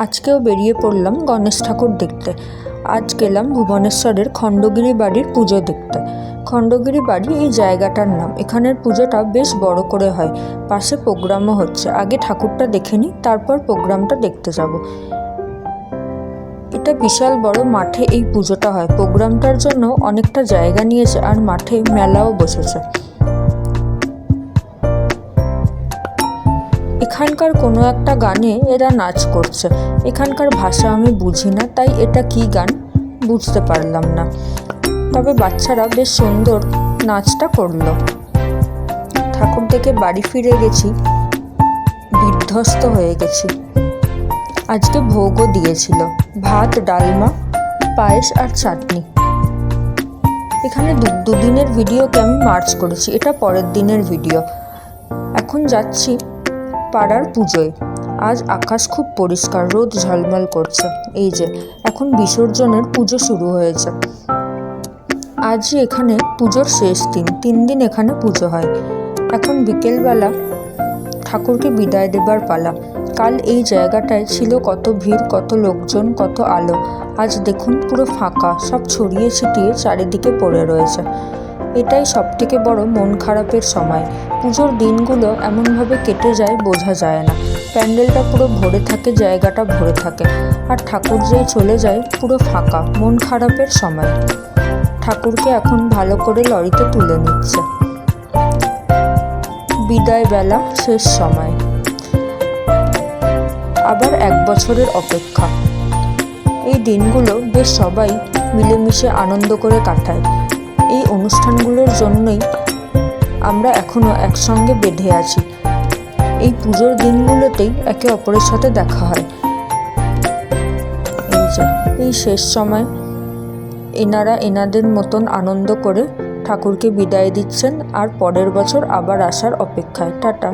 আজকেও বেরিয়ে পড়লাম গণেশ ঠাকুর দেখতে। আজ গেলাম ভুবনেশ্বরের খণ্ডগিরি বাড়ির পুজো দেখতে। খণ্ডগিরি বাড়ি এই জায়গাটার নাম। এখানের পুজোটা বেশ বড় করে হয়, পাশে প্রোগ্রামও হচ্ছে। আগে ঠাকুরটা দেখে নিই, তারপর প্রোগ্রামটা দেখতে যাব। এটা বিশাল বড় মাঠে এই পুজোটা হয়। প্রোগ্রামটার জন্য অনেকটা জায়গা নিয়েছে, আর মাঠে মেলাও বসেছে। এখানকার কোনো একটা গানে এরা নাচ করছে। এখানকার ভাষা আমি বুঝি না, তাই এটা কি গান বুঝতে পারলাম না। তবে বাচ্চারা বেশ সুন্দর নাচটা করলো। ঠাকুর দেখে বাড়ি ফিরে গেছি, বিধ্বস্ত হয়ে গেছি। আজকে ভোগও দিয়েছিল, ভাত, ডালমা, পায়েস আর চাটনি। এখানে দুদিনের ভিডিওকে আমি মার্চ করেছি, এটা পরের দিনের ভিডিও। এখন যাচ্ছি পাড়ার পুজোয়। আজ আকাশ খুব পরিষ্কার, রোদ ঝলমল করছে। এই যে এখন বিসর্জনের পুজো শুরু হয়েছে। আজই এখানে পুজোর শেষ দিন, 3 দিন এখানে পুজো হয়। এখন বিকেলবেলা ঠাকুরকে বিদায় দেবার পালা। কাল এই জায়গাটায় ছিল কত ভিড়, কত লোকজন, কত আলো। আজ দেখুন পুরো ফাঁকা, সব ছড়িয়ে ছিটিয়ে চারিদিকে পড়ে রয়েছে। এটাই সবথেকে বড় মন খারাপের সময়। পুজোর দিনগুলো এমনভাবে কেটে যায় বোঝা যায় না। প্যান্ডেলটা পুরো ভরে থাকে, জায়গাটা ভরে থাকে, আর ঠাকুর যেই চলে যায় পুরো ফাঁকা, মন খারাপের সময়। ঠাকুরকে এখন ভালো করে লরিতে তুলে নিচ্ছে। বিদায় বেলা, শেষ সময়। আবার 1 বছরের অপেক্ষা। এই দিনগুলো বেশ সবাই মিলেমিশে আনন্দ করে কাটায়। এই অনুষ্ঠানগুলোর জন্যই আমরা এখনো একসঙ্গে বেঁধে আছি। এই পুজোর দিনগুলোতেই একে অপরের সাথে দেখা হয়। এই শেষ সময় এনারা এনাদের মতন আনন্দ করে ঠাকুরকে বিদায় দিচ্ছেন, আর পরের বছর আবার আসার অপেক্ষায়। টাটা।